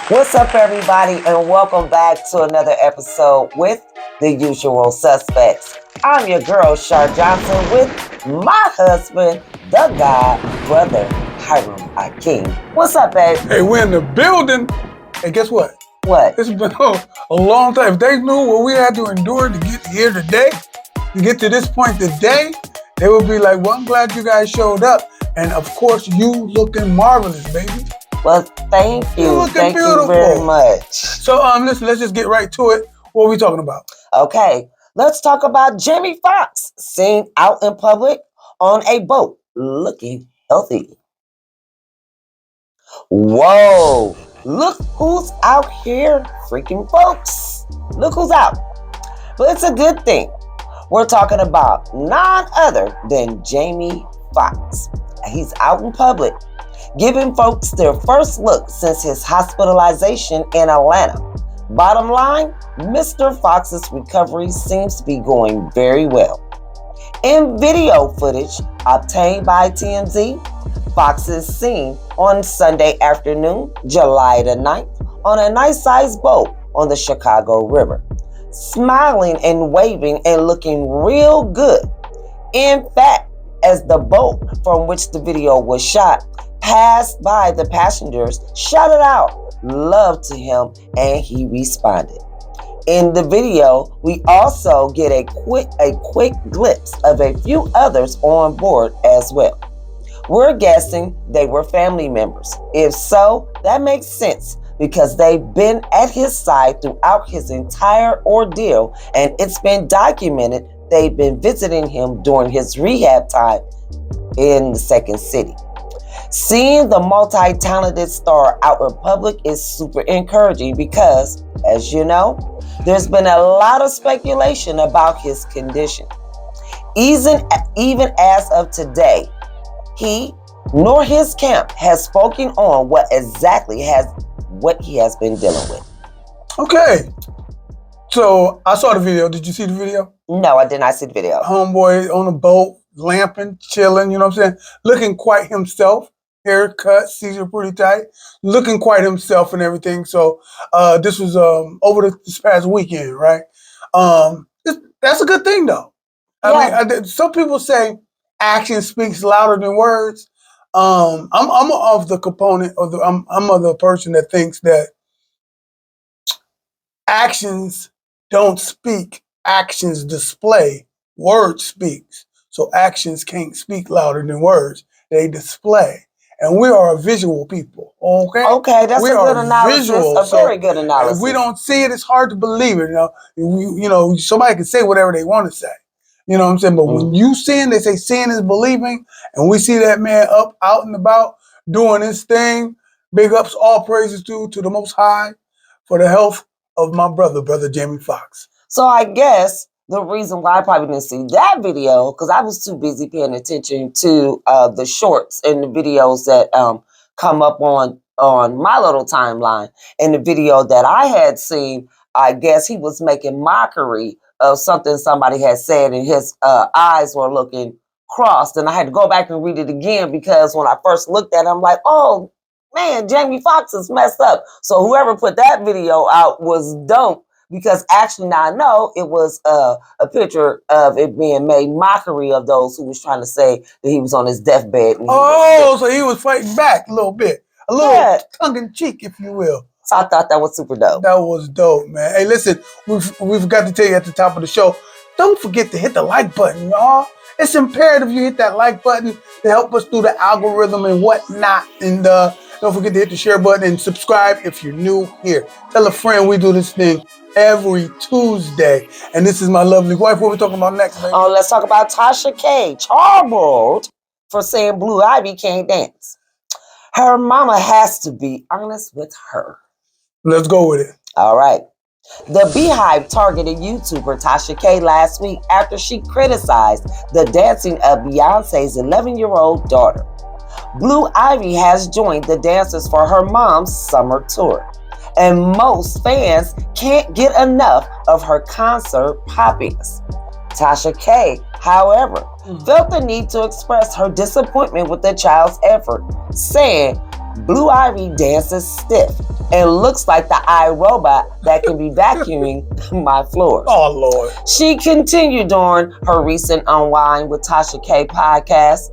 What's up, everybody, and welcome back to another episode with the usual suspects. I'm your girl, Shar Johnson, with my husband, the God brother, Hiram Akeem. What's up, babe? Hey, we're in the building. Hey, guess what? What? It's been a long time. If they knew what we had to endure to get here today, to get to this point today, they would be like, well, I'm glad you guys showed up. And of course, you looking marvelous, baby. Well, thank you. You're looking Thank beautiful. you very much. So listen, let's just get right to it. What are we talking about? Okay, let's talk about Jamie Foxx seen out in public on a boat looking healthy. Whoa, look who's out here, freaking folks. Look who's out. But it's a good thing. We're talking about none other than Jamie Foxx. He's out in public, giving folks their first look since his hospitalization in Atlanta. Bottom line, Mr. Fox's recovery seems to be going very well. In video footage obtained by TMZ, Fox is seen on Sunday afternoon, July the 9th, on a nice-sized boat on the Chicago River, smiling and waving and looking real good. In fact, as the boat from which the video was shot passed by, the passengers shouted out love to him and he responded. In the video, we also get a quick glimpse of a few others on board as well. We're guessing they were family members. If so, that makes sense because they've been at his side throughout his entire ordeal, and it's been documented they've been visiting him during his rehab time in the second city. Seeing the multi-talented star out in public is super encouraging because, as you know, there's been a lot of speculation about his condition. Even as of today, he nor his camp has spoken on what he has been dealing with. Okay. So I saw the video. Did you see the video? No, I did not see the video. Homeboy on a boat, lamping, chilling, you know what I'm saying? Looking quite himself. Haircut, Caesar pretty tight, looking quite himself and everything. So this was over this past weekend, right? That's a good thing, though. Yeah. I mean, some people say action speaks louder than words. I'm of the component of I'm of the person that thinks that actions don't speak, actions display, words speaks. So actions can't speak louder than words; they display. And we are a visual people, okay? Okay, that's we a good analysis, a very good analysis. If we don't see it, it's hard to believe it. You know, somebody can say whatever they want to say. You know what I'm saying? But when you sin, they say sin is believing, and we see that man out and about doing his thing. Big ups, all praises to the Most High for the health of my brother Jamie Foxx. So I guess the reason why I probably didn't see that video, because I was too busy paying attention to the shorts and the videos that come up on my little timeline. And the video that I had seen, I guess he was making mockery of something somebody had said, and his eyes were looking crossed. And I had to go back and read it again because when I first looked at it, I'm like, oh, man, Jamie Foxx is messed up. So whoever put that video out was dope. Because actually now I know it was a picture of it being made mockery of those who was trying to say that he was on his deathbed. And so he was fighting back a little bit. A little tongue-in-cheek, if you will. So I thought that was super dope. That was dope, man. Hey, listen, we've got to tell you at the top of the show, don't forget to hit the like button, y'all. It's imperative you hit that like button to help us through the algorithm and whatnot. And don't forget to hit the share button and subscribe if you're new here. Tell a friend we do this thing every Tuesday. And this is my lovely wife. What are we talking about next, baby? Oh, let's talk about Tasha K. Charbroiled for saying Blue Ivy can't dance. Her mama has to be honest with her. Let's go with it. All right. The Beehive targeted YouTuber Tasha K last week after she criticized the dancing of Beyonce's 11-year-old daughter. Blue Ivy has joined the dancers for her mom's summer tour, and most fans can't get enough of her concert poppiness. Tasha K, however, felt the need to express her disappointment with the child's effort, saying, Blue Ivy dances stiff and looks like the iRobot that can be vacuuming my floors. Oh, Lord. She continued during her recent Unwind with Tasha K podcast.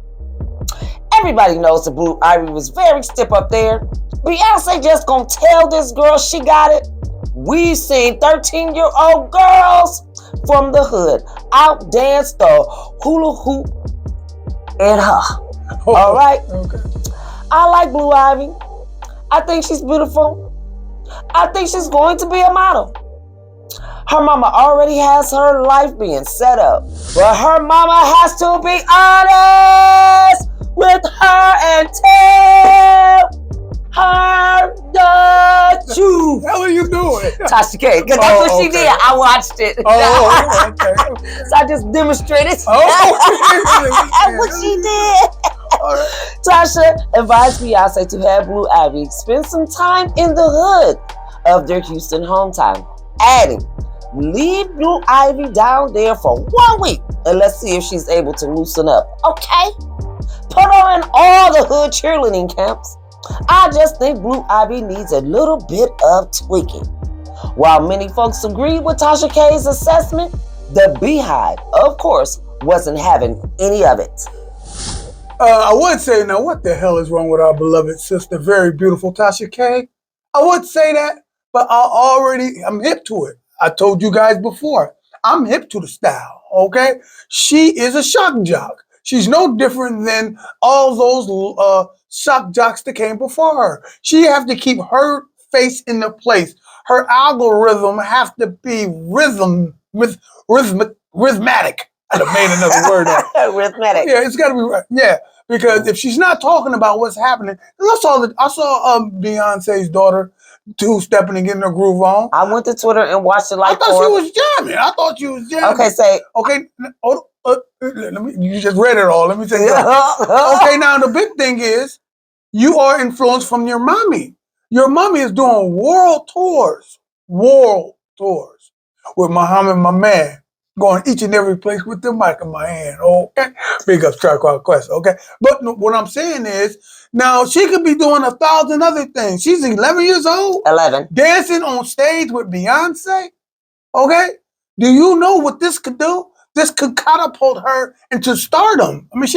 Everybody knows that Blue Ivy was very stiff up there. Beyonce just gonna tell this girl she got it. We've seen 13-year-old girls from the hood outdance the hula hoop in her. All right? Okay. I like Blue Ivy. I think she's beautiful. I think she's going to be a model. Her mama already has her life being set up. But her mama has to be honest with her and tell her the truth. What the hell are you doing? Tasha K, because that's what she did. I watched it. Oh, okay. So I just demonstrated Oh, what she did. All right. Tasha advised Beyonce to have Blue Ivy spend some time in the hood of their Houston hometown, adding, leave Blue Ivy down there for 1 week and let's see if she's able to loosen up. Okay? Put her in all the hood cheerleading camps. I just think Blue Ivy needs a little bit of tweaking. While many folks agreed with Tasha K's assessment, the Beehive, of course, wasn't having any of it. I would say, now, what the hell is wrong with our beloved sister, very beautiful Tasha K? I would say that, but I'm hip to it. I told you guys before, I'm hip to the style, okay? She is a shock jock. She's no different than all those shock jocks that came before her. She has to keep her face in the place. Her algorithm has to be rhythmatic. I done made another word up. Arithmetic. Yeah, it's got to be right. Yeah, because if she's not talking about what's happening, and I saw Beyonce's daughter two-stepping and getting her groove on. I went to Twitter and watched it I thought she was jamming. Okay, say. Okay, you just read it all. Let me say something. Okay, now the big thing is you are influenced from your mommy. Your mommy is doing world tours with Muhammad, my man. Going each and every place with the mic in my hand, okay? Big up Tribe Called Quest, okay? But what I'm saying is, now she could be doing 1,000 other things. She's 11 years old. 11. Dancing on stage with Beyonce, okay? Do you know what this could do? This could catapult her into stardom. I mean,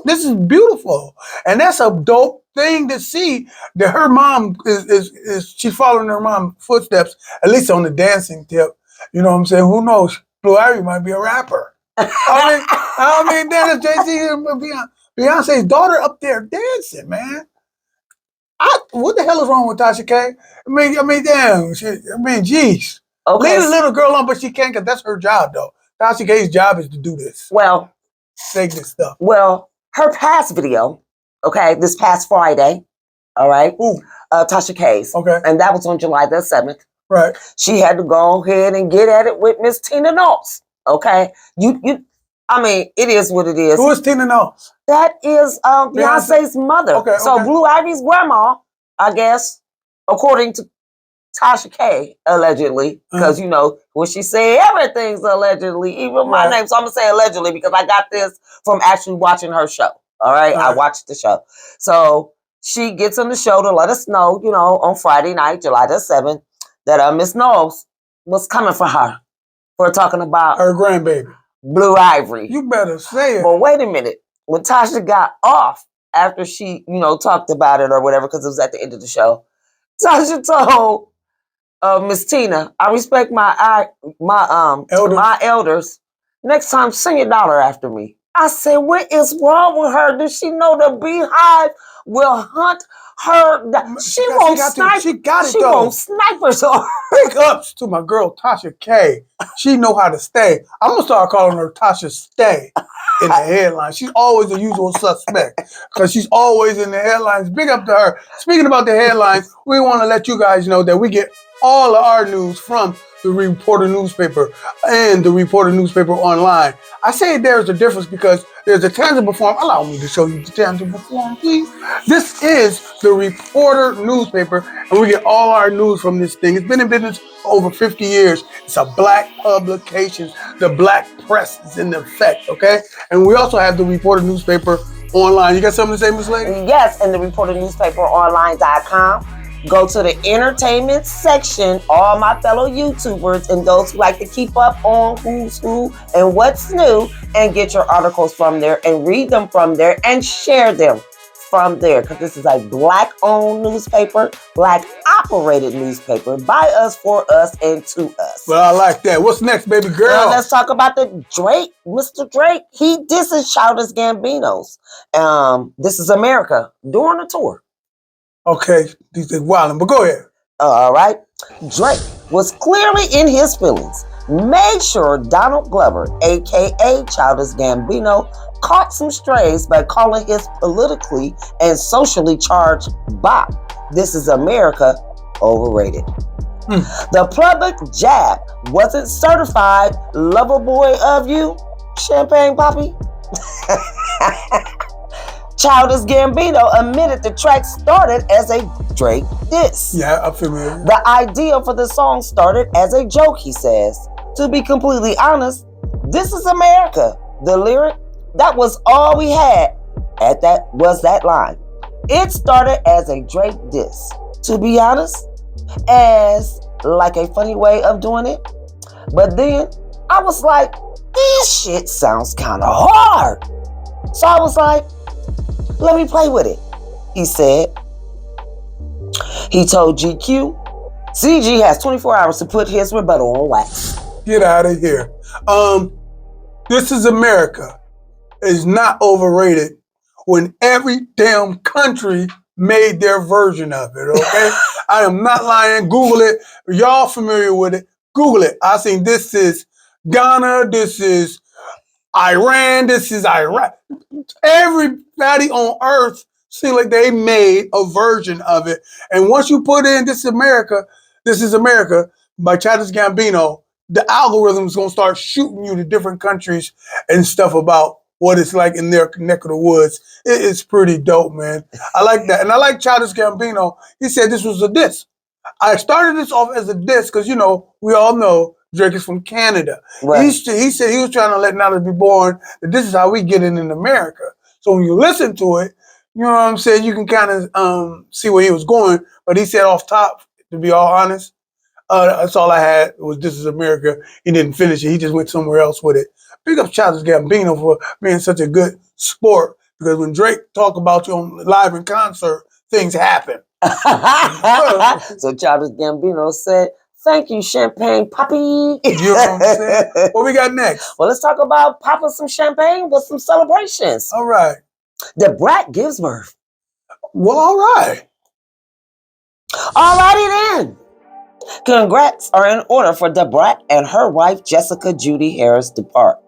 this is beautiful. And that's a dope thing to see that her mom she's following her mom's footsteps, at least on the dancing tip. You know what I'm saying? Who knows? Blue Ivy might be a rapper. I mean, Dennis, Jay-Z, and Beyonce's daughter up there dancing, man. What the hell is wrong with Tasha K? I mean, damn. Geez. Okay. Leave the little girl on, but she can't, because that's her job, though. Tasha K's job is to do this. Well, take this stuff. Well, her past video, okay, this past Friday, all right, Tasha K's, okay, and that was on July the 7th. Right. She had to go ahead and get at it with Miss Tina Knowles. Okay. I mean, it is what it is. Who is Tina Knowles? That is Beyonce's mother. Okay. So Blue Ivy's grandma, I guess, according to Tasha K, allegedly, because you know when she say everything's allegedly, even my name. So I'm gonna say allegedly because I got this from actually watching her show. All right. I watched the show. So she gets on the show to let us know, you know, on Friday night, July the 7th, that Miss Knowles was coming for her for talking about her grandbaby, Blue Ivy. You better say it. But wait a minute. When Tasha got off after she, you know, talked about it or whatever, because it was at the end of the show, Tasha told Miss Tina, I respect my elders. Next time, sing your daughter after me. I said, what is wrong with her? Does she know the Beehive will hunt her? She won't snipe. She got it, she though. Won't snipers on. Big ups to my girl Tasha K. She know how to stay. I'm gonna start calling her Tasha Stay in the headlines. She's always a usual suspect because she's always in the headlines. Big up to her. Speaking about the headlines, we want to let you guys know that we get all of our news from the Reporter newspaper and the Reporter newspaper online. I say there's a difference because there's a tangible form. Allow me to show you the tangible form, please. This is the Reporter newspaper, and we get all our news from this thing. It's been in business for over 50 years. It's a black publication. The black press is in effect, okay? And we also have the Reporter newspaper online. You got something to say, Miss Lady? Yes, in the reporternewspaperonline.com. Go to the entertainment section, all my fellow YouTubers and those who like to keep up on who's who and what's new, and get your articles from there and read them from there and share them from there, because this is a Black-owned newspaper, Black-operated newspaper, by us, for us, and to us. Well, I like that. What's next, baby girl? Well, let's talk about the Drake. Mr. Drake, he disses Childish Gambino's This Is America during a tour. Okay, these things wilding, but go ahead. All right. Drake was clearly in his feelings. Made sure Donald Glover, a.k.a. Childish Gambino, caught some strays by calling his politically and socially charged bop, This Is America, overrated. The public jab wasn't certified lover boy of you, Champagne Poppy. Childish Gambino admitted the track started as a Drake diss. Yeah, I'm familiar. The idea for the song started as a joke, he says. To be completely honest, This Is America. The lyric, that was all we had at that was that line. It started as a Drake diss. To be honest, as like a funny way of doing it. But then I was like, this shit sounds kind of hard. So I was like, let me play with it, he said. He told GQ, CG has 24 hours to put his rebuttal on wax. Get out of here. This Is America is not overrated when every damn country made their version of it, okay? I am not lying. Google it. Y'all familiar with it. Google it. I seen this is Ghana, this is Iran, this is Iraq. Everybody on earth seemed like they made a version of it. And once you put in This Is America by Childish Gambino, the algorithm is going to start shooting you to different countries and stuff about what it's like in their neck of the woods. It is pretty dope, man. I like that. And I like Childish Gambino. He said this was a diss. I started this off as a diss because, you know, we all know Drake is from Canada. Right. He said he was trying to let Knowledge be born that this is how we get in America. So when you listen to it, you know what I'm saying, you can kind of see where he was going. But he said off top, to be all honest, that's all I had was This Is America. He didn't finish it. He just went somewhere else with it. Big up Childish Gambino for being such a good sport, because when Drake talk about you on live in concert, things happen. So Childish Gambino said, thank you, Champagne Poppy. You know what I'm saying? What we got next? Well, let's talk about popping some champagne with some celebrations. All right. The Brat gives birth. Well, all right. All righty then. Congrats are in order for the Brat and her wife, Jessica Judy Harris, depart.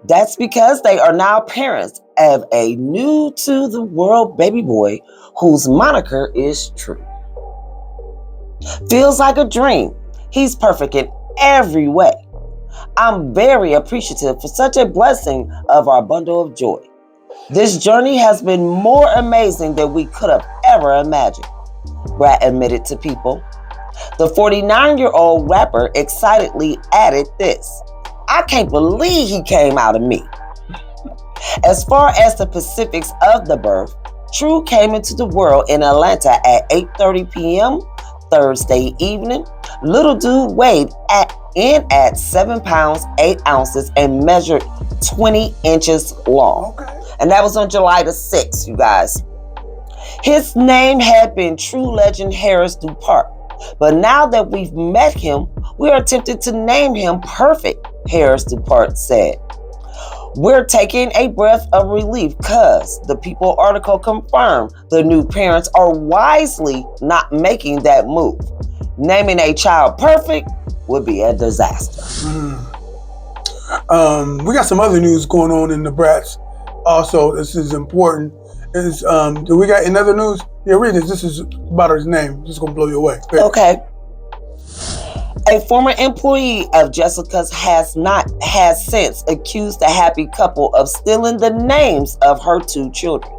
That's because they are now parents of a new-to-the-world baby boy whose moniker is True. Feels like a dream. He's perfect in every way. I'm very appreciative for such a blessing of our bundle of joy. This journey has been more amazing than we could have ever imagined, Brat admitted to People. The 49-year-old rapper excitedly added this: I can't believe he came out of me. As far as the specifics of the birth, True came into the world in Atlanta at 8:30 p.m. Thursday evening. Little dude weighed at 7 pounds, 8 ounces and measured 20 inches long. Okay. And that was on July the 6th, you guys. His name had been True Legend Harris Dupart, but now that we've met him, we are tempted to name him Perfect, Harris Dupart said. We're taking a breath of relief because the People article confirmed the new parents are wisely not making that move. Naming a child Perfect would be a disaster. We got some other news going on in the Brats. Also, this is important. Do we got another news? Yeah, read this. This is about his name. This is going to blow you away. Okay. A former employee of Jessica's has since accused the happy couple of stealing the names of her 2 children.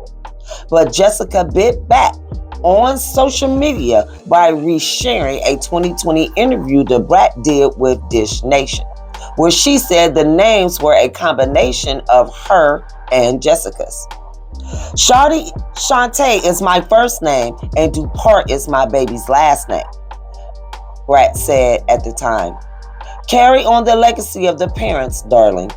But Jessica bit back on social media by resharing a 2020 interview the Brat did with Dish Nation, where she said the names were a combination of her and Jessica's. Shawty Shantae is my first name and Dupart is my baby's last name, Brat said at the time. Carry on the legacy of the parents, darling.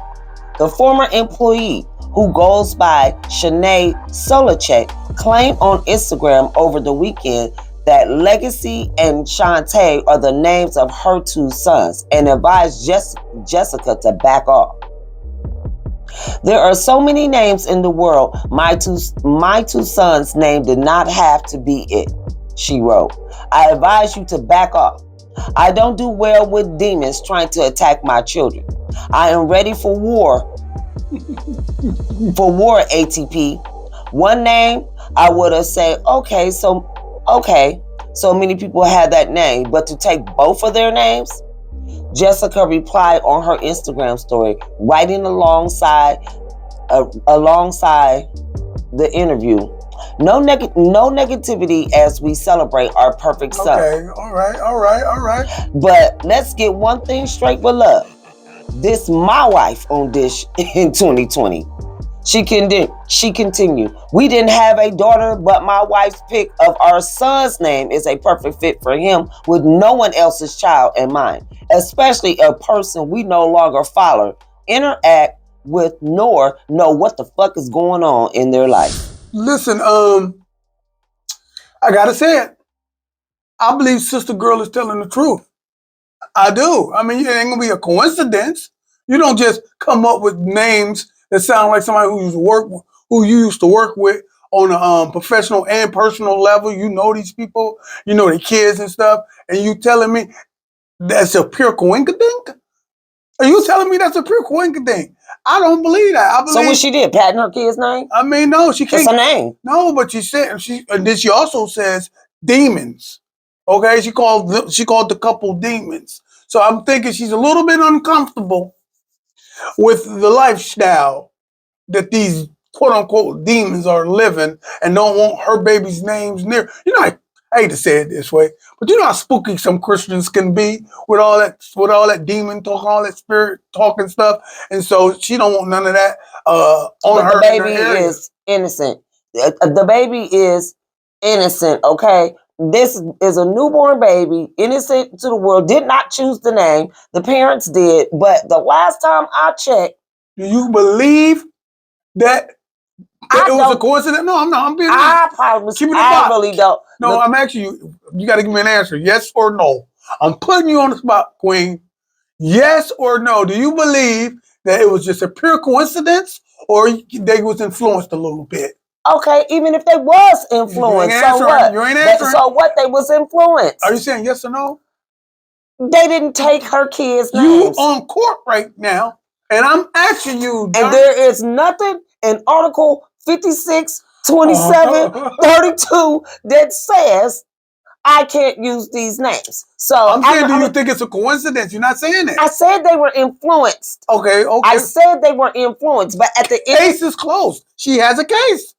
The former employee, who goes by Shanae Solacek, claimed on Instagram over the weekend that Legacy and Shantae are the names of her two sons and advised Jessica to back off. There are so many names in the world. My two sons' name did not have to be it, she wrote. I advise you to back off. I don't do well with demons trying to attack my children. I am ready for war. For war, ATP. One name, I would have said, okay, so many people had that name, but to take both of their names? Jessica replied on her Instagram story, writing alongside the interview. No negativity as we celebrate our perfect son. Okay, all right. But let's get one thing straight with love. This my wife on Dish in 2020. She continued, we didn't have a daughter, but my wife's pick of our son's name is a perfect fit for him with no one else's child in mind, especially a person we no longer follow, interact with, nor know what the fuck is going on in their life. Listen, I gotta say it. I believe Sister Girl is telling the truth. I do. I mean, it ain't gonna be a coincidence. You don't just come up with names that sound like somebody who you used to work with on a professional and personal level. You know these people, you know their kids and stuff, and you telling me that's a pure coincidence? Are you telling me that's a pure coincidence? I don't believe that. I believe. So what she did, patting her kid's name? I mean, no, she can't. It's a name. No, but she said and then she also says demons. Okay, she called the couple demons. So I'm thinking she's a little bit uncomfortable with the lifestyle that these quote unquote demons are living and don't want her baby's names near. You know, I hate to say it this way, but you know how spooky some Christians can be with all that demon talk, all that spirit talk and stuff. And so she don't want none of that on but her. The baby is innocent. The baby is innocent, okay? This is a newborn baby, innocent to the world, did not choose the name. The parents did, but the last time I checked. Do you believe that it was a coincidence? No, I'm being honest. I really don't. No, I'm asking you. You got to give me an answer. Yes or no. I'm putting you on the spot, Queen. Yes or no. Do you believe that it was just a pure coincidence, or they was influenced a little bit? Okay, even if they was influenced, so what? You ain't answering. So what? They was influenced. Are you saying yes or no? They didn't take her kids' You names. on court right now, and I'm asking you. And there is nothing in Article 56, 27, 32 that says I can't use these names. So I'm saying, do you think it's a coincidence? You're not saying it. I said they were influenced. Okay. I said they were influenced, but at the end, case is closed. She has a case.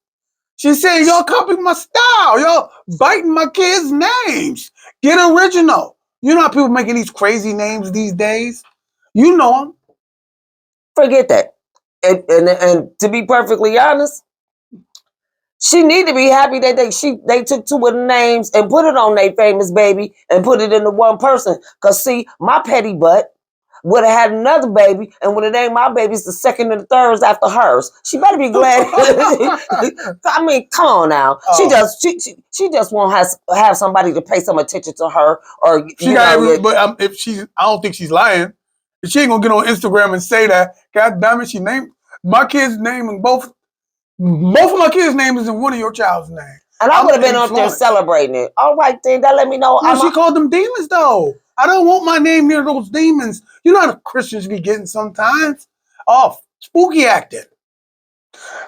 She's saying y'all copy my style. Y'all biting my kids' names. Get original. You know how people making these crazy names these days? You know them. Forget that. And to be perfectly honest, she need to be happy that they took two of the names and put it on their famous baby and put it into one person. Cause see, my petty butt would have had another baby and would have named my babies the second and the third after hers. She better be glad. I mean, come on now. Oh. She just won't have somebody to pay some attention to her or but if I don't think she's lying. She ain't gonna get on Instagram and say that. God damn it, she named my kid's name and both of my kids' names is in one of your child's name. And I would have been up there celebrating it. All right, then that let me know. No, she called them demons though. I don't want my name near those demons. You know how the Christians be getting sometimes? Oh, spooky acting.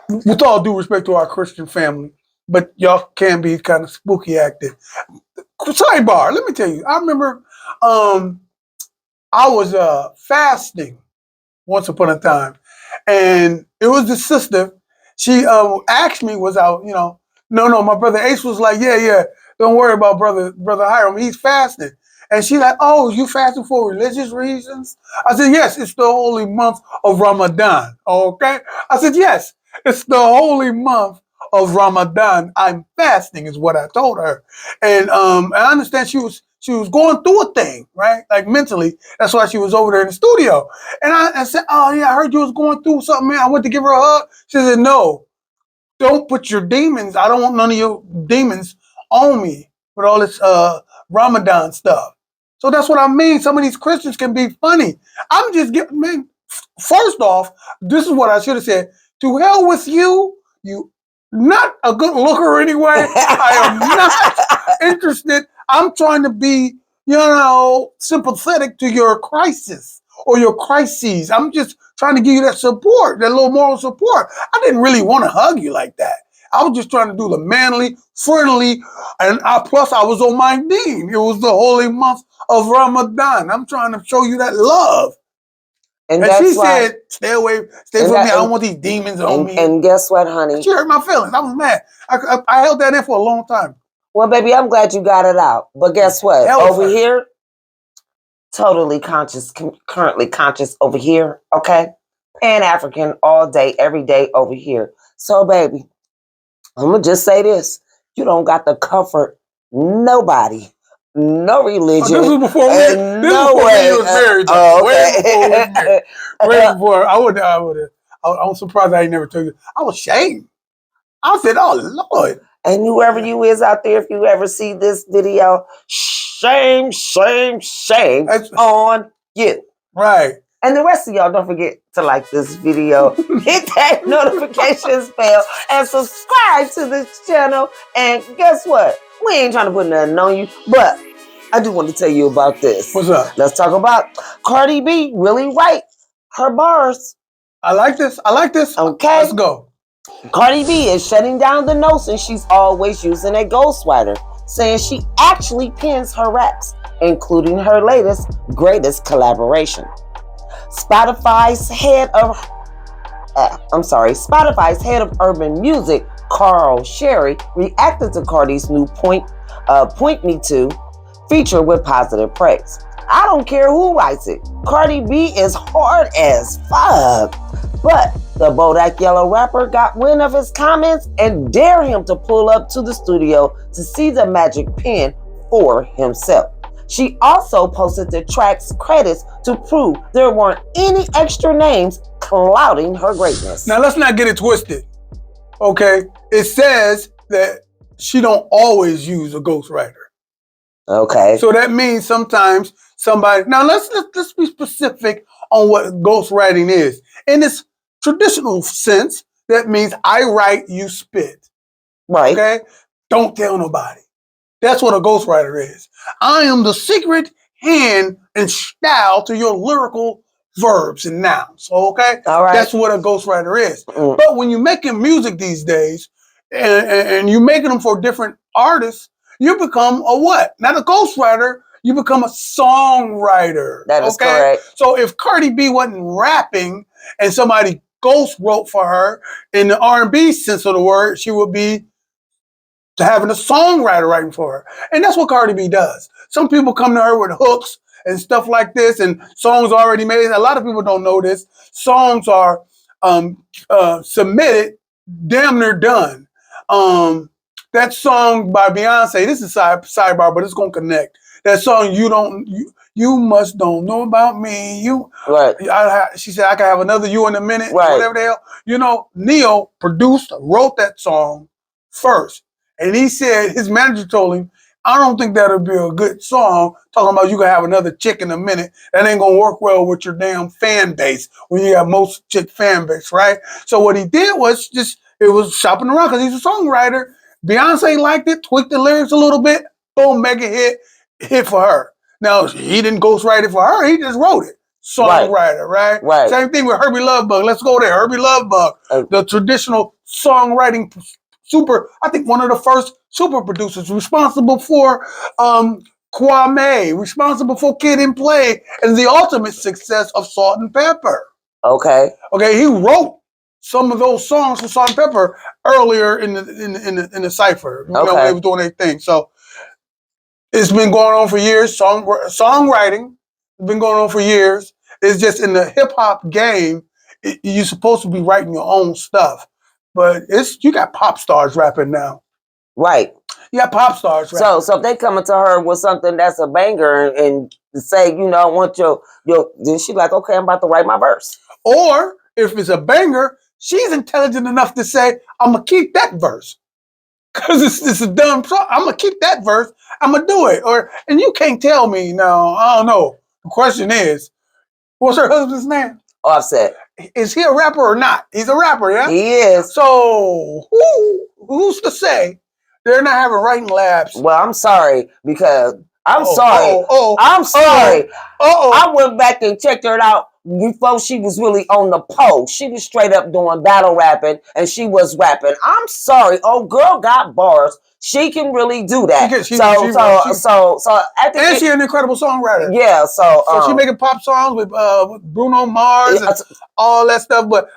With all due respect to our Christian family, but y'all can be kind of spooky acting. Sidebar, let me tell you. I remember I was fasting once upon a time, and it was the sister. She asked me, was I, no, my brother Ace was like, yeah, don't worry about brother Hiram, he's fasting. And she's like, oh, you fasting for religious reasons? I said, yes, it's the holy month of Ramadan, okay? I said, yes, it's the holy month of Ramadan, I'm fasting, is what I told her. And I understand she was going through a thing, right? Like mentally. That's why she was over there in the studio. And I said, oh yeah, I heard you was going through something, man. I went to give her a hug. She said, no, don't put your demons. I don't want none of your demons on me with all this Ramadan stuff. So that's what I mean. Some of these Christians can be funny. I'm just getting, man, first off, this is what I should have said. To hell with you, you not a good looker anyway. I am not interested. I'm trying to be, sympathetic to your crisis or your crises. I'm just trying to give you that support, that little moral support. I didn't really want to hug you like that. I was just trying to do the manly, friendly, and plus I was on my deen. It was the holy month of Ramadan. I'm trying to show you that love. And she said, stay away, stay from me. I don't want these demons on me. And guess what, honey? She hurt my feelings. I was mad. I held that in for a long time. Well, baby, I'm glad you got it out. But guess what? Over here, totally conscious, currently conscious over here, okay? Pan-African all day, every day over here. So, baby, I'm going to just say this. You don't got to comfort nobody. No religion. This was before we was married. Okay. Way before. I'm surprised I ain't never told you. I was ashamed. I said, oh, Lord. And whoever you is out there, if you ever see this video, shame, shame, shame on you. Right. And the rest of y'all, don't forget to like this video, hit that notifications bell, and subscribe to this channel. And guess what? We ain't trying to put nothing on you, but I do want to tell you about this. What's up? Let's talk about Cardi B really write her bars. I like this. Okay. Let's go. Cardi B is shutting down the notion she's always using a ghostwriter, saying she actually pens her raps, including her greatest collaboration. Spotify's head of urban music, Carl Sherry, reacted to Cardi's new Point Me To feature with positive praise. I don't care who writes it. Cardi B is hard as fuck. But the Bodak Yellow rapper got wind of his comments and dared him to pull up to the studio to see the magic pen for himself. She also posted the track's credits to prove there weren't any extra names clouding her greatness. Now let's not get it twisted. Okay? It says that she don't always use a ghostwriter. Okay. So that means sometimes somebody. Now let's be specific on what ghostwriting is. In this traditional sense, that means I write, you spit. Right. Okay? Don't tell nobody. That's what a ghostwriter is. I am the secret hand and style to your lyrical verbs and nouns. Okay? All right. That's what a ghostwriter is. But when you're making music these days and you're making them for different artists, you become a what? Not a ghostwriter, you become a songwriter. That is correct. So if Cardi B wasn't rapping and somebody ghost wrote for her in the R&B sense of the word, she would be having a songwriter writing for her. And that's what Cardi B does. Some people come to her with hooks and stuff like this and songs already made. A lot of people don't know this. Songs are submitted, damn near done. That song by Beyonce, this is sidebar, but it's going to connect. That song, you must don't know about me. She said, I can have another you in a minute, whatever the hell. Neil produced, wrote that song first. And he said, his manager told him, I don't think that'll be a good song, talking about you can have another chick in a minute. That ain't going to work well with your damn fan base when you have most chick fan base, right? So what he did was it was shopping around because he's a songwriter. Beyonce liked it, tweaked the lyrics a little bit, boom, mega hit for her. Now, he didn't ghostwrite it for her, he just wrote it. Songwriter, right? Same thing with Herbie Lovebug. Let's go there. Herbie Lovebug, the traditional songwriting I think one of the first super producers, responsible for Kwame, responsible for Kid and Play, and the ultimate success of Salt and Pepper. Okay, he wrote some of those songs for Salt and Pepper earlier in the cipher. When they were doing their thing. So it's been going on for years. Songwriting has been going on for years. It's just in the hip hop game, you're supposed to be writing your own stuff. But you got pop stars rapping now. Right. You got pop stars rapping. So if they coming to her with something that's a banger and say, I want your, then she like, okay, I'm about to write my verse. Or if it's a banger, she's intelligent enough to say, I'm going to keep that verse. Because it's a dumb song. I'm going to keep that verse. I'm going to do it. And you can't tell me, no, I don't know. The question is, what's her husband's name? Offset. Is he a rapper or not? He's a rapper, yeah? He is. So who's to say they're not having writing labs? Well, I'm sorry because I'm sorry. I'm sorry. I went back and checked her out before she was really on the pole. She was straight up doing battle rapping and she was rapping. I'm sorry. Oh, girl got bars. She can really do that. And she's an incredible songwriter. Yeah, so she making pop songs with Bruno Mars and all that stuff. But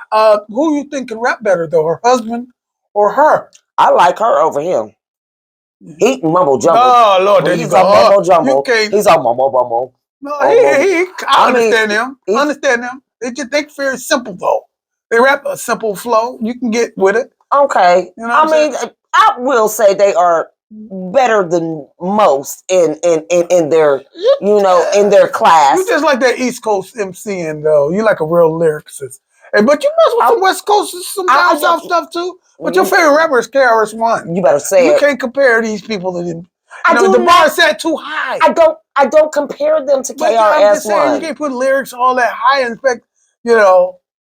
who you think can rap better though, her husband or her? I like her over him. He mumble jumble. Oh Lord, there you go. Mumble jumble. He's a mumble bumble. No, I understand him. I understand him. They very simple though. They rap a simple flow. You can get with it. Okay. I will say they are better than most in their in their class. You just like that East Coast MCing though. You like a real lyricist. But you mess with some West Coast, some down south stuff too. But your favorite rapper is KRS-One. You better say it. You can't compare these people to them. The bar is set too high. I don't compare them to KRS-One. I'm just saying you can't put lyrics all that high and expect,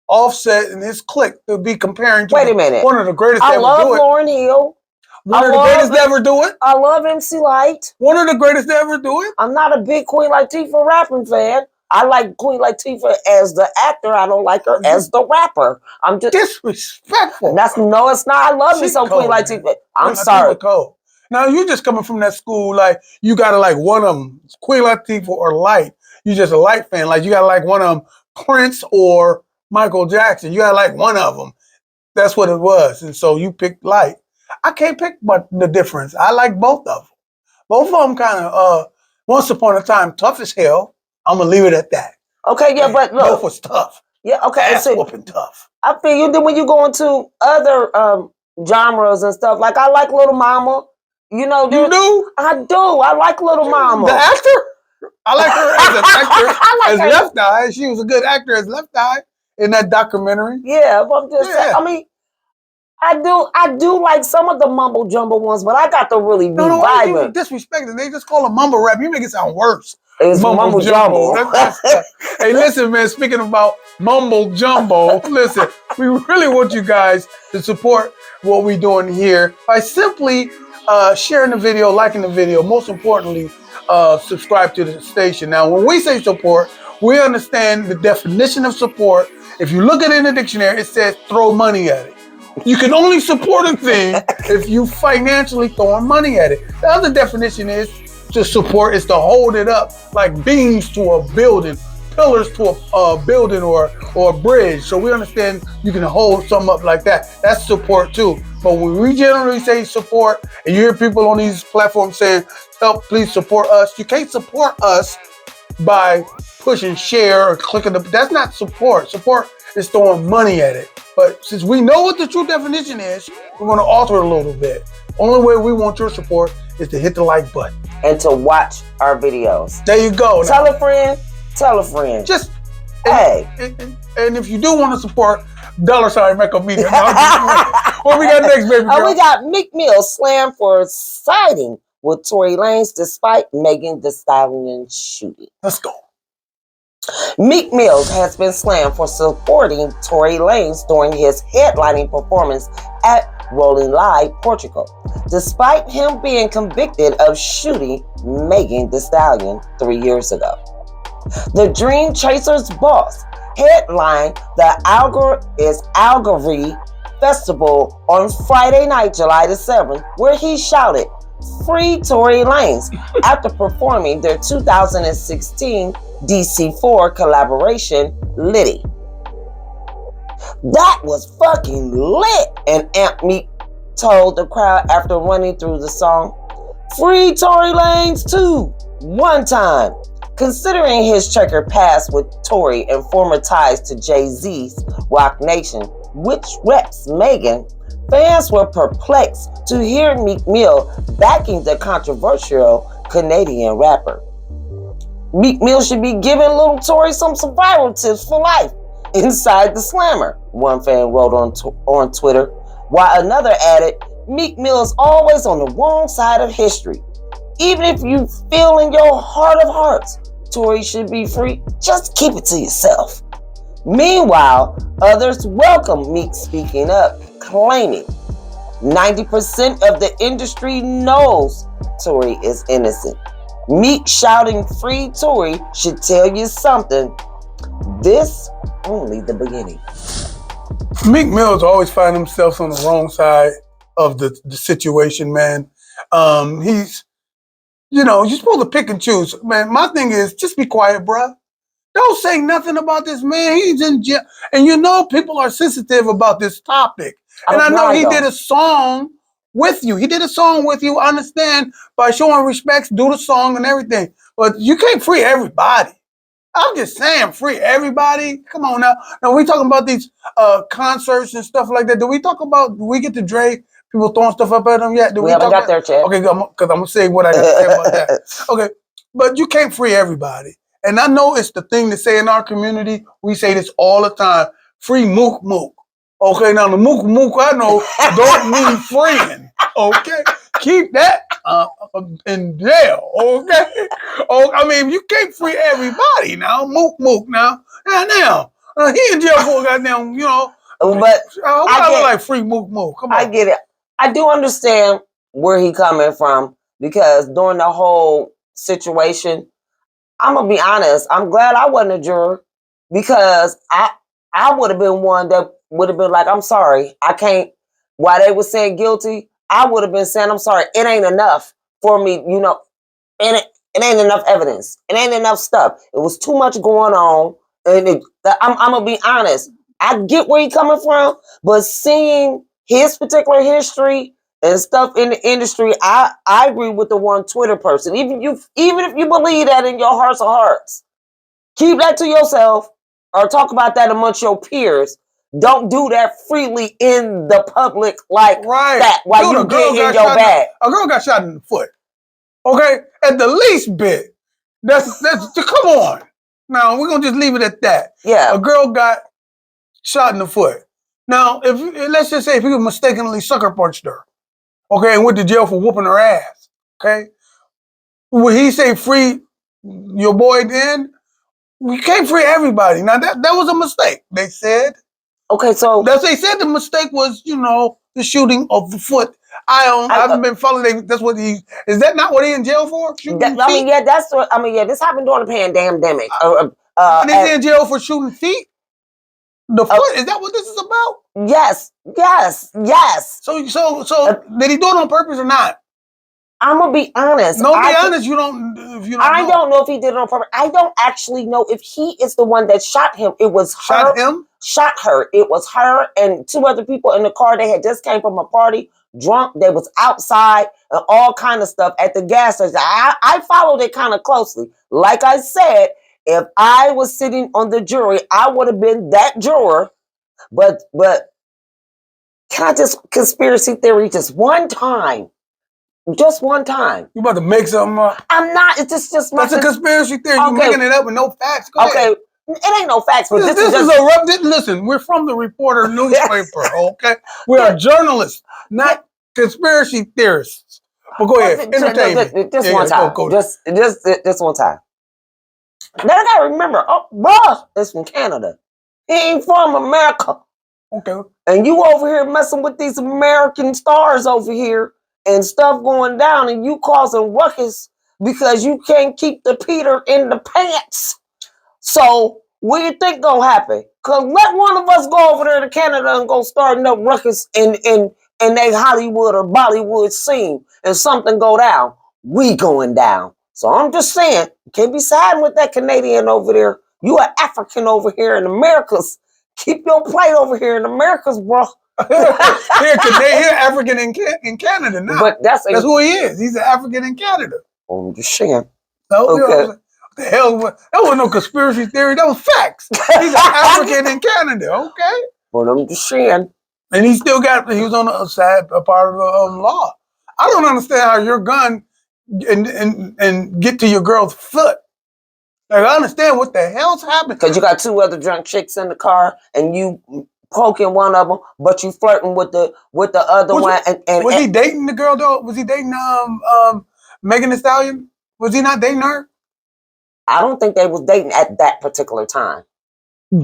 Offset and his clique to be comparing to Wait a minute. One of the greatest to ever do it. I love Lauryn Hill. One of the greatest to ever do it. I love MC Lyte. One of the greatest to ever do it. I'm not a big Queen Latifah rapping fan. I like Queen Latifah as the actor. I don't like her as the rapper. I'm just disrespectful. It's not. I love me some Queen Latifah. I'm sorry. Cold. Now you're just coming from that school, like you gotta like one of them, Queen Latifah or Lyte. You just a Lyte fan, like you gotta like one of them, Prince or Michael Jackson. You gotta like one of them. That's what it was, and so you picked Lyte. I can't pick but the difference. I like both of them. Both of them kind of once upon a time tough as hell. I'm gonna leave it at that. Okay, yeah, but look, both was tough. Yeah, okay, ass whooping tough. I feel you. Then when you go into other genres and stuff, like I like Little Mama. You do? I do. I like Little Mama. The actor? I like her as an actor. As Left Eye. She was a good actor as Left Eye in that documentary. Yeah, but I'm just saying, I mean, I do like some of the mumble jumble ones, but I got to really be vibing. Disrespecting. They just call it mumble rap. You make it sound worse. It's mumble jumble. Hey, listen, man, speaking about mumble jumbo, listen, we really want you guys to support what we're doing here by simply sharing the video, liking the video, most importantly, subscribe to the station. Now, when we say support, we understand the definition of support. If you look at it in the dictionary, it says throw money at it. You can only support a thing if you financially throwing money at it. The other definition is to support is to hold it up like beams to a building, pillars to a building or a bridge. So we understand you can hold something up like that. That's support too. But when we generally say support, and you hear people on these platforms saying, help, please support us, you can't support us by pushing share or clicking that's not support. Support is throwing money at it. But since we know what the true definition is, we're going to alter it a little bit. Only way we want your support is to hit the like button. And to watch our videos. There you go. Tell a friend. Tell a friend. Just, hey. And if you do want to support $sign Mecca Media. What we got next, baby girl? We got Meek Mill slammed for siding with Tory Lanez despite Megan Thee Stallion shooting. Let's go. Meek Mill has been slammed for supporting Tory Lanez during his headlining performance at Rolling Live, Portugal, despite him being convicted of shooting Megan Thee Stallion 3 years ago. The Dream Chasers boss headlined the Algerie Festival on Friday night, July the 7th, where he shouted, "Free Tory Lanez," after performing their 2016 DC4 collaboration, Liddy. That was fucking lit, and Amp Meek told the crowd after running through the song, "Free Tory Lanez too, one time." Considering his checkered past with Tory and former ties to Jay-Z's Roc Nation, which reps Megan, fans were perplexed to hear Meek Mill backing the controversial Canadian rapper. Meek Mill should be giving little Tory some survival tips for life inside the slammer, one fan wrote on Twitter, while another added, Meek Mill is always on the wrong side of history. Even if you feel in your heart of hearts Tory should be free, just keep it to yourself. Meanwhile, others welcome Meek speaking up, claiming 90% of the industry knows Tory is innocent. Meek shouting free Tory should tell you something. This only the beginning. Meek Mill's always find himself on the wrong side of the situation, man. He's, you're supposed to pick and choose. Man, my thing is, just be quiet, bruh. Don't say nothing about this man. He's in jail. And people are sensitive about this topic. And I know he did a song with you. He did a song with you. I understand, by showing respects, do the song and everything. But you can't free everybody. I'm just saying, free everybody. Come on now. Now, we talking about these concerts and stuff like that. Do we get to Dre, people throwing stuff up at them yet? We haven't got there yet. Okay, because I'm going to say what I got to say about that. Okay, but you can't free everybody. And I know it's the thing to say in our community. We say this all the time. Free Mook Mook. Okay, now the Mook Mook I know don't mean freeing. Okay? Keep that in jail. Okay? Oh, I mean, you can't free everybody now. Mook Mook now. Now, he in jail for goddamn, But I look like free Mook Mook. Come on. I get it. I do understand where he coming from, because during the whole situation, I'm gonna be honest, I'm glad I wasn't a juror, because I would have been one that would have been like, I'm sorry, I can't. While they were saying guilty, I would have been saying, I'm sorry, it ain't enough for me, it ain't enough evidence. It ain't enough stuff. It was too much going on. And I'm gonna be honest, I get where he coming from, but seeing his particular history and stuff in the industry, I agree with the one Twitter person. Even if you believe that in your hearts of hearts, keep that to yourself, or talk about that amongst your peers. Don't do that freely in the public like that while you get in your bag. A girl got shot in the foot. Okay, at the least bit. That's come on. Now we're gonna just leave it at that. Yeah, a girl got shot in the foot. Now, let's just say if you mistakenly sucker punched her, okay, and went to jail for whooping her ass, okay, would he say free your boy then? We can't free everybody. Now that was a mistake. They said. Okay, so they said the mistake was, the shooting of the foot. I've been following. That's what he is. That not what he in jail for? This happened during the pandemic. And he's in jail for shooting feet. The foot, is that what this is about? Yes. So did he do it on purpose or not? I'm gonna be honest. No, be honest. You don't. If you don't. I don't know if he did it on purpose. I don't actually know if he is the one that shot him. It was her. Shot him? Shot her. It was her and two other people in the car. They had just came from a party, drunk. They was outside and all kind of stuff at the gas station. I followed it kind of closely. Like I said, if I was sitting on the jury, I would have been that juror. But can I just conspiracy theory just one time? Just one time. You about to make something up? I'm not. It's just that's a conspiracy theory. Okay. You're making it up with no facts. Go ahead. It ain't no facts. But this is a listen. We're from the Reporter newspaper. Okay, we are journalists, not conspiracy theorists. But go ahead. Entertain me. Just one time. Just one time. Then I gotta remember. Oh, bruh, it's from Canada. He ain't from America. Okay. And you over here messing with these American stars over here. And stuff going down, and you causing ruckus because you can't keep the Peter in the pants. So what do you think gonna happen? Cause let one of us go over there to Canada and go starting up ruckus in they Hollywood or Bollywood scene, and something go down. We going down. So I'm just saying, you can't be siding with that Canadian over there. You are African over here in Americas. Keep your plate over here in Americas, bro. Here, African in Canada now. But that's who he is. He's an African in Canada. I'm just saying. Okay. What the hell? That was no conspiracy theory. That was facts. He's an African in Canada. Okay. But I'm just saying. And he was on the side, a part of the law. I don't understand how your gun and get to your girl's foot. Like, I understand what the hell's happening. Because you got two other drunk chicks in the car, and you poking one of them, but you flirting with the other one. And was he dating the girl though? Was he dating Megan Thee Stallion? Was he not dating her? I don't think they was dating at that particular time.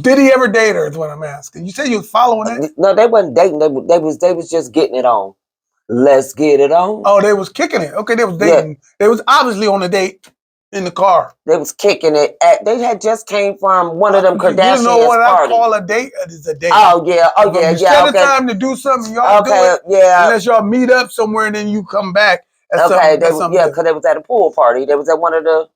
Did he ever date her? Is what I'm asking. You said you was following it. No, they wasn't dating. They was just getting it on. Let's get it on. Oh, they was kicking it. Okay, they was dating. Yeah. They was obviously on a date in the car. They was kicking it. They had just came from one of them Kardashians. You know what I call a date? Is a date. Oh yeah. Instead of time to do something, y'all do it. Yeah. Unless y'all meet up somewhere and then you come back. Because they was at a pool party. They was at one of the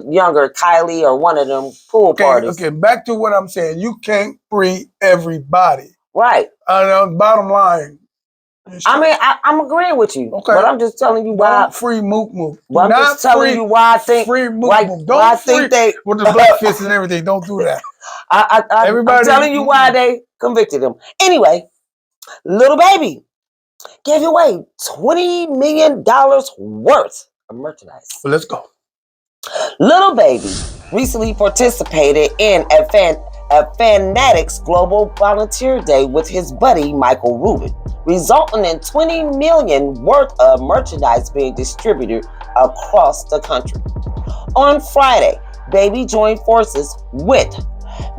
younger Kylie or one of them pool parties. Okay, back to what I'm saying. You can't free everybody. Right. Bottom line. I mean, I'm agreeing with you. Okay. But I'm just telling you why. Don't free mook mook. Well, I'm just telling you why I think. Free mook mook. Don't think they. With the black fist and everything. Don't do that. I'm telling you why they convicted him. Anyway, Lil Baby gave away $20 million worth of merchandise. Well, let's go. Lil Baby recently participated in a Fanatics Global Volunteer Day with his buddy Michael Rubin, resulting in $20 million worth of merchandise being distributed across the country. On Friday, Baby joined forces with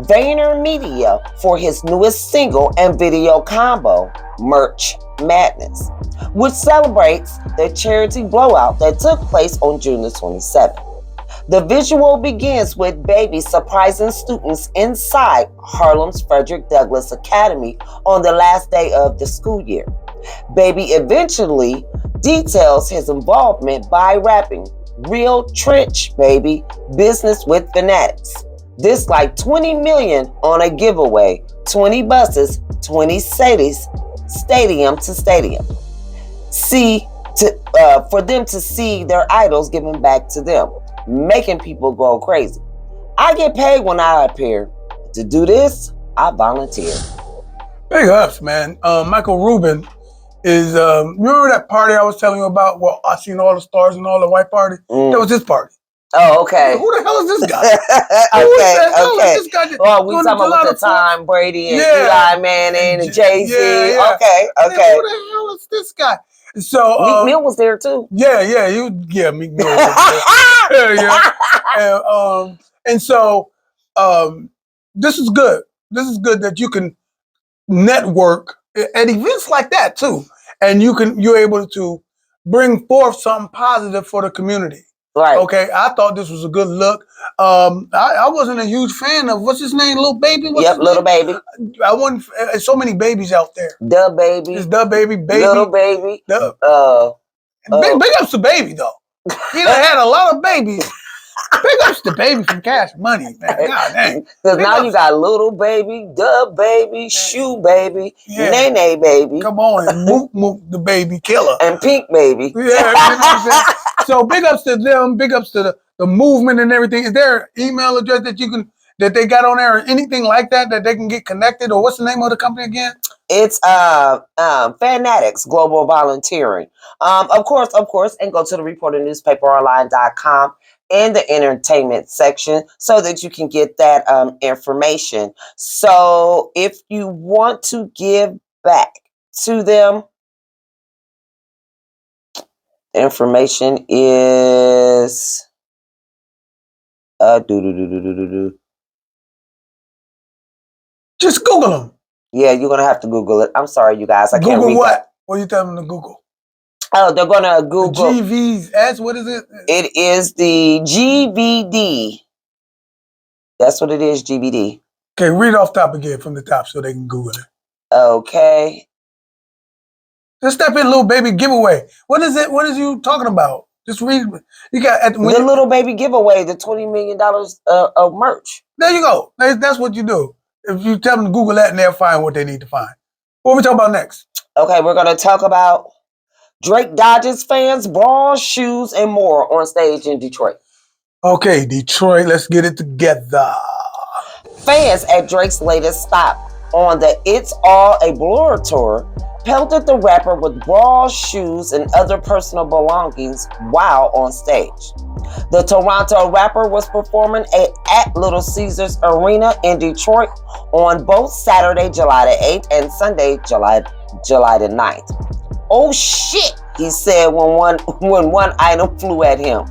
VaynerMedia for his newest single and video combo, Merch Madness, which celebrates the charity blowout that took place on June the 27th. The visual begins with Baby surprising students inside Harlem's Frederick Douglass Academy on the last day of the school year. Baby eventually details his involvement by rapping, "Real Trench, baby, business with fanatics. This like 20 million on a giveaway, 20 buses, 20 cities, stadium to stadium. For them to see their idols giving back to them, making people go crazy. I get paid when I appear. To do this, I volunteer." Big ups, man. Michael Rubin is, remember that party I was telling you about where I seen all the stars and all the white party? That was his party. Oh, okay. Who the hell is this guy? Okay. This guy well, we talking about the Tom Brady and Eli Manning and Jay-Z. Yeah. Okay. Who the hell is this guy? So Meek Mill was there too. Yeah, Meek Mill was there. And so this is good. This is good that you can network at events like that too, and you're able to bring forth something positive for the community. Right. Okay. I thought this was a good look. I wasn't a huge fan of what's his name, Lil Baby. Lil Baby. I wasn't. So many babies out there. The Baby. It's the Baby. Little Baby. Big ups to Baby though. He done had a lot of babies. Big ups to Baby from Cash Money, man. God dang. Because now you got Little Baby, the Baby, Shoe Baby, Nene Baby. Come on, and Mook Mook the Baby Killer. And Pink Baby. Yeah, you know what I'm saying? So big ups to them, big ups to the movement and everything. Is there an email address that they got on there or anything like that they can get connected? Or what's the name of the company again? It's Fanatics Global Volunteering. Of course, and go to the reporternewspaperonline.com in the entertainment section so that you can get that information. So if you want to give back to them, information is just Google them. Yeah, you're gonna have to Google it. I'm sorry, you guys. I can't read Google what? that. What are you telling them to Google? Oh, they're gonna Google GVS. What is it? It is the GVD. That's what it is, GVD. Okay, read off top again from the top so they can Google it. Okay. Just step in, Lil Baby giveaway. What is it? What is you talking about? Just read. You got the Lil Baby giveaway, the $20 million of merch. There you go. That's what you do. If you tell them to Google that, and they'll find what they need to find. What are we talking about next? Okay, we're gonna talk about Drake dodges fans, bras, shoes, and more on stage in Detroit. Okay, Detroit, let's get it together. Fans at Drake's latest stop on the It's All a Blur tour, pelted the rapper with bras, shoes, and other personal belongings while on stage. The Toronto rapper was performing at Little Caesars Arena in Detroit on both Saturday, July the 8th and Sunday, July the 9th. Oh shit, he said when one item flew at him.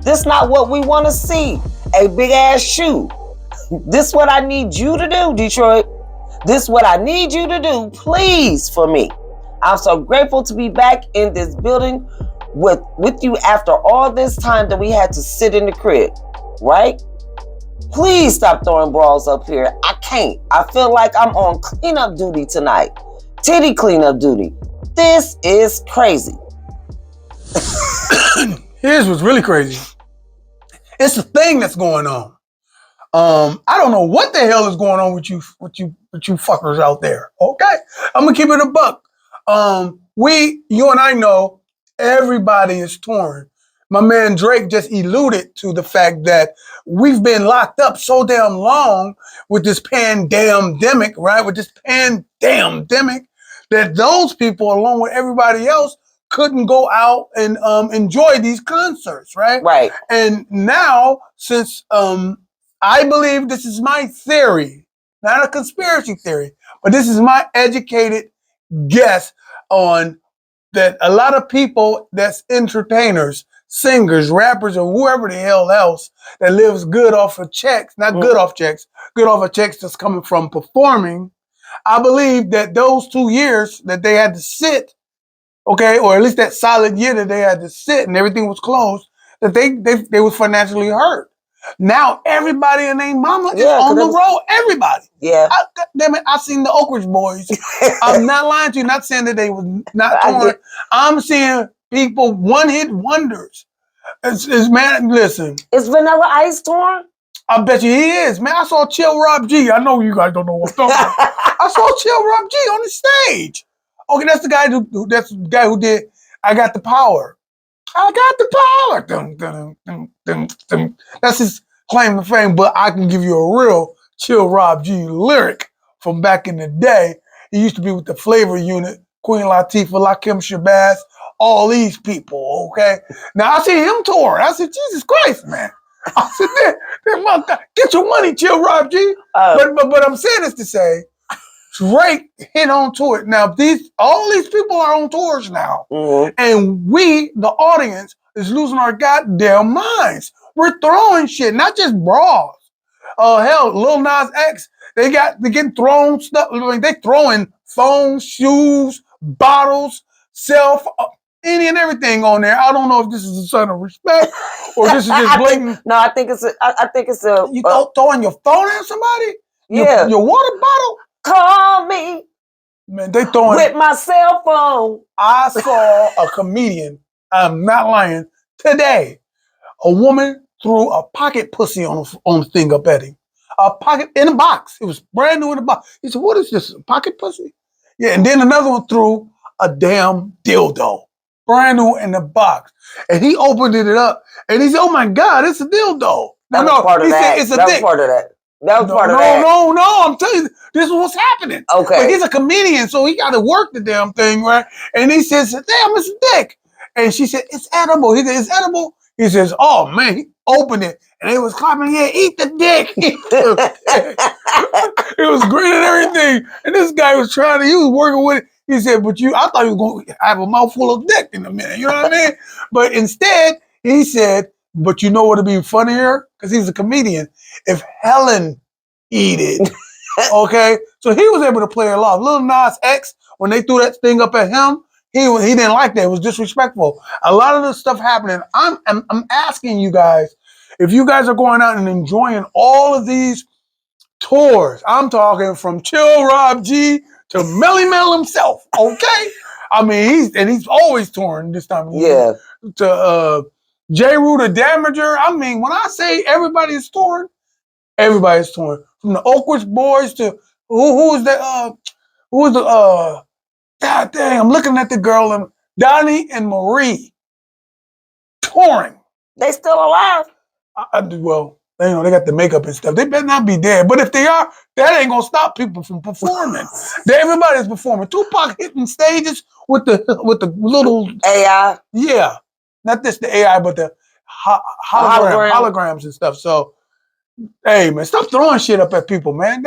This not what we want to see. A big ass shoe. This what I need you to do, Detroit. This what I need you to do, please, for me. I'm so grateful to be back in this building with you after all this time that we had to sit in the crib, right? Please stop throwing bras up here. I can't. I feel like I'm on cleanup duty tonight. Titty cleanup duty. This is crazy. Here's what's really crazy. It's the thing that's going on. I don't know what the hell is going on with you fuckers out there. Okay, I'm gonna keep it a buck. You and I know everybody is torn. My man Drake just alluded to the fact that we've been locked up so damn long with this pandemic, right? With this pandemic, that those people, along with everybody else, couldn't go out and enjoy these concerts, right? Right. And now, since I believe, this is my theory, not a conspiracy theory, but this is my educated guess on that a lot of people that's entertainers, singers, rappers, or whoever the hell else that lives good off of checks, not good off checks, good off of checks that's coming from performing. I believe that those 2 years that they had to sit, okay, or at least that solid year that they had to sit and everything was closed, that they was financially hurt. Now everybody and their mama is on the road. Everybody. Yeah. Damn it, I seen the Oak Ridge Boys. I'm not lying to you, not saying that they was not touring. I'm seeing people one-hit wonders. It's man, listen. Is Vanilla Ice touring? I bet you he is, man. I saw Chill Rob G. I know you guys don't know what I'm talking about. I saw Chill Rob G on the stage. Okay, that's the guy who did I Got the Power. I got the power. Dun, dun, dun, dun, dun. That's his claim to fame, but I can give you a real Chill Rob G lyric from back in the day. He used to be with the Flavor Unit, Queen Latifah, Lakim Shabazz, all these people, okay? Now, I see him tour. I said, Jesus Christ, man. I said, get your money, Chill Rob G. But I'm saying this to say, Drake hit on to it. Now, all these people are on tours now. Mm-hmm. And we, the audience, is losing our goddamn minds. We're throwing shit, not just bras. Hell, Lil Nas X, they get thrown stuff. I mean, they throwing phones, shoes, bottles, any and everything on there. I don't know if this is a sign of respect or this is just blatant. I think it's a. You throwing your phone at somebody? Yeah. Your water bottle? Call me. Man, they throwing with my cell phone. I saw a comedian, I'm not lying, today. A woman threw a pocket pussy on the thing up at him. A pocket in a box. It was brand new in a box. He said, what is this? A pocket pussy? Yeah, and then another one threw a damn dildo. Brand new in the box. And he opened it up and he said, oh my God, it's a dildo. That was part of that. It's a that dick. Was part of that. That was part of that. No, I'm telling you, this is what's happening. Okay. But he's a comedian, so he got to work the damn thing, right? And he says, damn, it's a dick. And she said, it's edible. He said, it's edible? He says, oh, man, he opened it. And they was clapping, yeah, eat the dick. Eat the dick. It was great and everything. And this guy he was working with it. He said, I thought he was going to have a mouthful of dick in a minute. You know what I mean? But instead, he said, but you know what would be funnier? Because he's a comedian. If Helen eat it, okay? So he was able to play it off. Lil Nas X, when they threw that thing up at him, he didn't like that. It was disrespectful. A lot of this stuff happening. I'm asking you guys, if you guys are going out and enjoying all of these tours, I'm talking from Chill Rob G to Melly Mel himself, okay? I mean, he's always touring this time of year. Yeah. To J. Rue the Damager. I mean, when I say everybody's touring, everybody's touring. From the Oak Ridge Boys to who was the God dang, I'm looking at the girl and Donnie and Marie touring. They still alive? Well, they got the makeup and stuff. They better not be dead. But if they are, that ain't gonna stop people from performing. Everybody's performing. Tupac hitting stages with the little AI. Yeah, not just the AI, but the holograms and stuff. So, hey man, stop throwing shit up at people, man.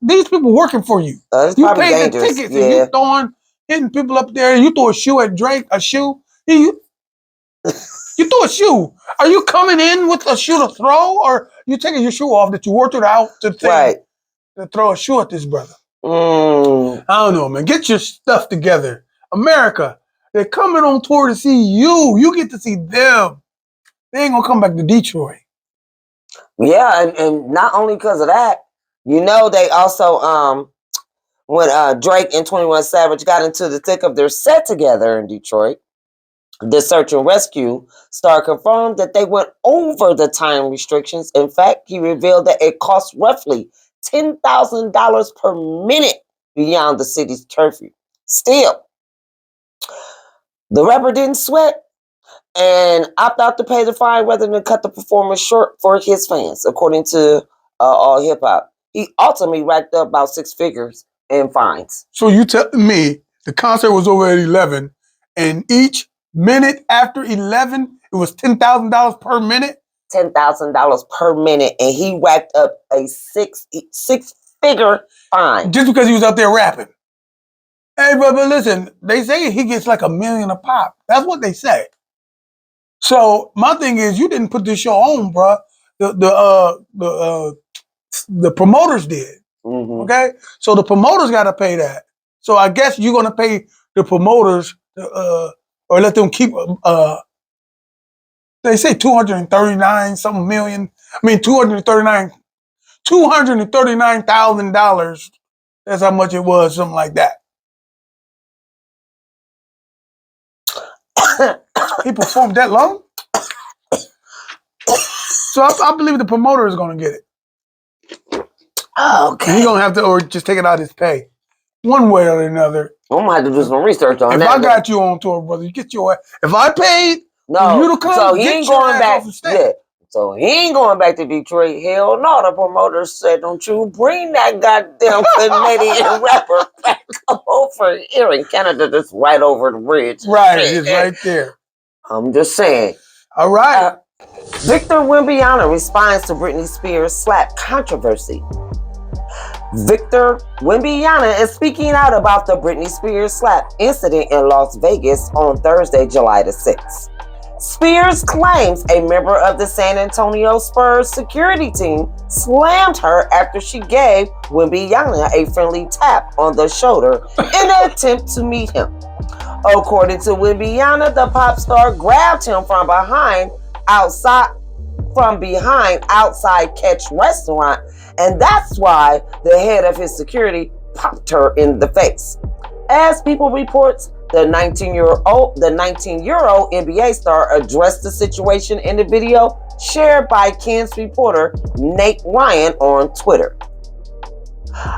These people working for you. You pay the tickets and you hitting people up there. You throw a shoe at Drake, a shoe. You throw a shoe. Are you coming in with a shoe to throw, or you taking your shoe off that you worked it out to throw a shoe at this brother? I don't know, man. Get your stuff together. America, they're coming on tour to see you. You get to see them. They ain't gonna come back to Detroit. Yeah, and not only because of that, they also when Drake and 21 Savage got into the thick of their set together in Detroit, the search and rescue star confirmed that they went over the time restrictions. In fact, he revealed that it cost roughly $10,000 per minute beyond the city's curfew. Still, the rapper didn't sweat and opted out to pay the fine rather than cut the performance short for his fans, according to All Hip Hop. He ultimately racked up about 6 figures in fines. So you tell me the concert was over at 11, and each minute after 11, it was $10,000 per minute? $10,000 per minute, and he racked up a six-figure fine. Just because he was out there rapping. Hey, but listen, they say he gets like $1 million a pop. That's what they say. So my thing is, you didn't put this show on, bro. The promoters did. Mm-hmm. Okay, so the promoters got to pay that. So I guess you're gonna pay the promoters, or let them keep. They say 239 something million. I mean $239,000. That's how much it was, something like that. He performed that long? So I believe the promoter is going to get it. Okay. He's going to have to, or just take it out of his pay. One way or another. I'm going to have to do some research on that. If I got you on tour, brother, you get your ass. If I paid for you to come, so he ain't going back. Yeah. So he ain't going back to Detroit. Hell no. The promoter said, don't you bring that goddamn Canadian rapper back over here in Canada. That's right over the bridge. Right. It's right there. I'm just saying. All right. Victor Wembanyama responds to Britney Spears slap controversy. Victor Wembanyama is speaking out about the Britney Spears slap incident in Las Vegas on Thursday, July the 6th. Spears claims a member of the San Antonio Spurs security team slammed her after she gave Wembanyama a friendly tap on the shoulder in an attempt to meet him. According to Wembanyama, the pop star grabbed him from behind outside Catch Restaurant, and that's why the head of his security popped her in the face. As People reports, the 19-year-old NBA star addressed the situation in the video shared by Ken's reporter Nate Ryan on Twitter.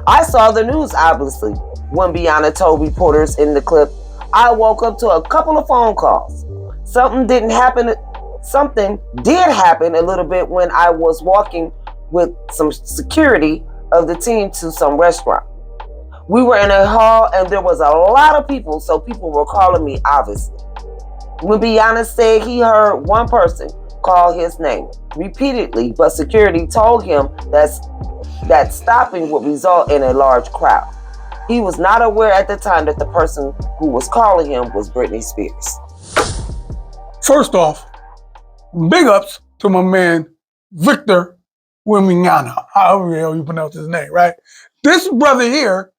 I saw the news, obviously, Wembanyama told reporters in the clip. I woke up to a couple of phone calls. Something did happen a little bit when I was walking with some security of the team to some restaurant. We were in a hall and there was a lot of people, so people were calling me, obviously. Wembanyama said he heard one person call his name repeatedly, but security told him that stopping would result in a large crowd. He was not aware at the time that the person who was calling him was Britney Spears. First off, big ups to my man, Victor Wembanyama. However the hell you pronounce his name, right? This brother here,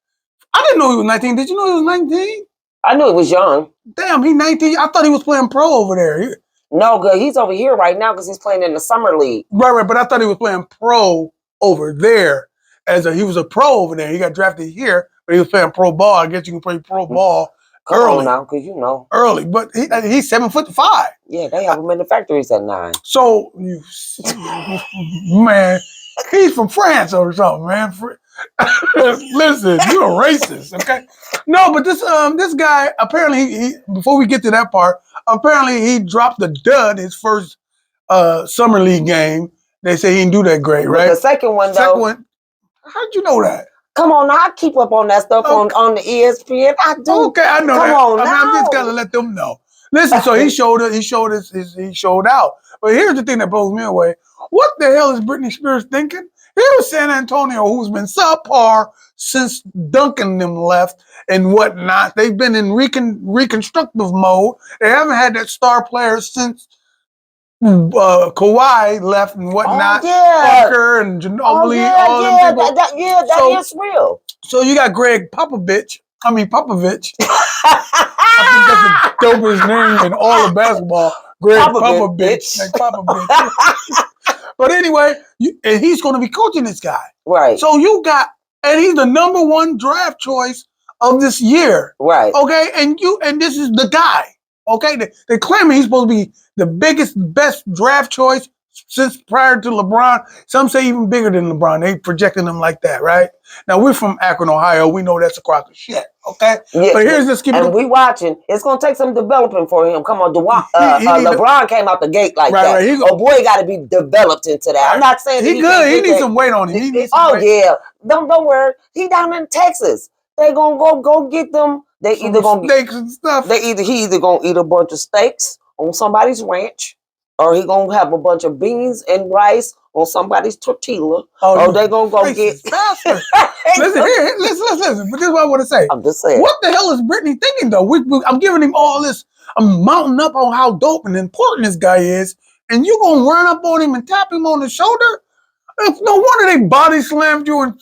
I didn't know he was 19. Did you know he was 19? I knew he was young. Damn, he's 19. I thought he was playing pro over there. No, good. He's over here right now because he's playing in the summer league. Right, but I thought he was playing pro over there. He was a pro over there. He got drafted here, but he was playing pro ball. I guess you can play pro ball early. On now, because you know. Early, but he's 7'5". Yeah, they have him in the factories at 9. So, man, he's from France or something, man. Listen, you're a racist, okay? No, but this guy, apparently, he before we get to that part, apparently he dropped the dud his first summer league game They say he didn't do that great, right? The second one, though. Second one, how'd you know that? Come on, now I keep up on that stuff on the ESPN. I do. Okay, I know Come that. on, I'm just gotta let them know. Listen, so he showed out. But here's the thing that blows me away. What the hell is Britney Spears thinking? Here's San Antonio, who's been subpar since Duncan them left and whatnot. They've been in reconstructive mode. They haven't had that star player since Kawhi left and whatnot. Oh, yeah. Parker and Ginobili, all them people. That is real. So you got Greg Popovich. I think that's the dopest name in all of basketball. Greg Popovich. Like Popovich. But anyway, and he's going to be coaching this guy. Right. So and he's the number 1 draft choice of this year. Right. Okay, and this is the guy. Okay, they claim he's supposed to be the best draft choice since prior to LeBron. Some say even bigger than LeBron. They projecting him like that, right? Now, we're from Akron, Ohio. We know that's a crock of shit, okay? Yeah, but here's this kid. And we watching. It's going to take some developing for him. Come on, LeBron came out the gate like that. Right, boy got to be developed into that. Right. I'm not saying he good. He needs some weight on him. Yeah. Don't worry. He down in Texas. They going to go get them. They either going to steaks and stuff. He either going to eat a bunch of steaks on somebody's ranch, or he gonna have a bunch of beans and rice on somebody's tortilla. Or they gonna go get. Listen. But this is what I want to say. I'm just saying. What the hell is Britney thinking though? I'm giving him all this. I'm mounting up on how dope and important this guy is, and you gonna run up on him and tap him on the shoulder? No wonder they body slammed you. And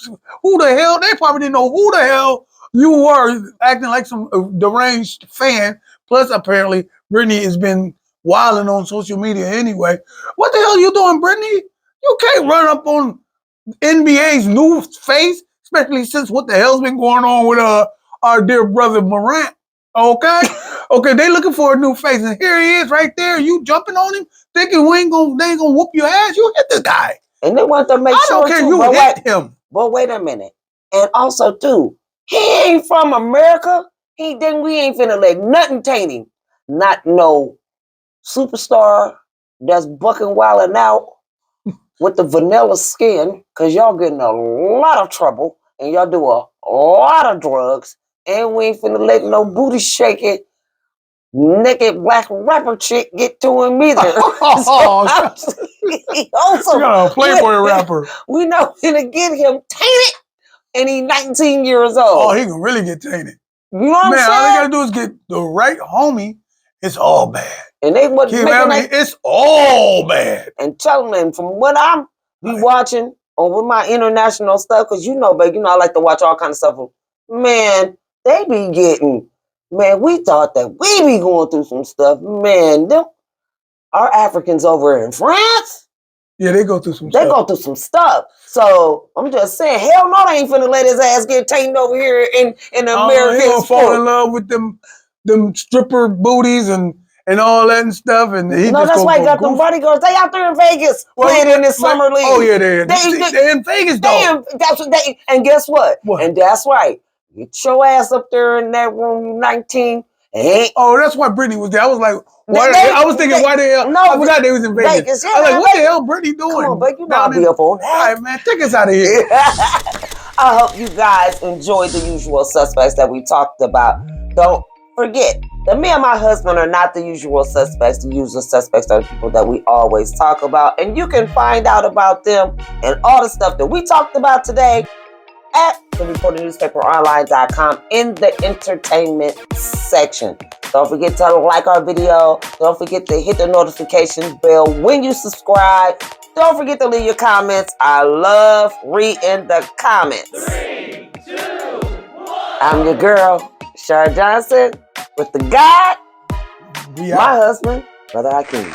who the hell? They probably didn't know who the hell you were, acting like some deranged fan. Plus, apparently, Britney has been wilding on social media anyway. What the hell you doing, Britney? You can't run up on NBA's new face, especially since what the hell's been going on with our dear brother Morant. Okay? Okay, they looking for a new face, and here he is right there. You jumping on him, thinking they ain't gonna whoop your ass. You hit the guy. And they want to make sure I don't care, you hit him. But wait a minute. And also, too, he ain't from America. We ain't finna let nothing taint him. Not no superstar that's bucking wilding out with the vanilla skin, because y'all getting a lot of trouble and y'all do a lot of drugs, and we ain't finna let no booty shaking naked black rapper chick get to him either. Also, you got a Playboy rapper. We know finna get him tainted, and he's 19 years old. Oh, he can really get tainted. You know what I'm saying? All they gotta do is get the right homie. It's all bad. And they was it's all bad. And telling them from what I'm watching over my international stuff, because babe, I like to watch all kind of stuff. Man, they be getting, we thought that we be going through some stuff. Man, our Africans over in France. Yeah, they go through some stuff. They go through some stuff. So I'm just saying, hell no, they ain't finna let his ass get tainted over here in America. He gonna fall in love with them stripper booties and all that and stuff. And that's why he got them bodyguards. They out there in Vegas playing in this summer league. Oh yeah, they're in Vegas though. And guess what? And that's right. Get your ass up there in that room, you 19. Oh, that's why Britney was there. I was like, I was thinking, why the hell? No, I forgot they was in Vegas. I was like, what the hell Britney doing? Come on, but I'll be up on that. All right, man, take us out of here. I hope you guys enjoyed the usual suspects that we talked about. Don't forget that me and my husband are not the usual suspects. The usual suspects are the people that we always talk about. And you can find out about them and all the stuff that we talked about today at thereporternewspaperonline.com in the entertainment section. Don't forget to like our video. Don't forget to hit the notification bell when you subscribe. Don't forget to leave your comments. I love reading the comments. 3, 2, 1. I'm your girl, Shara Johnson, with the God, my husband, Brother Hakeem.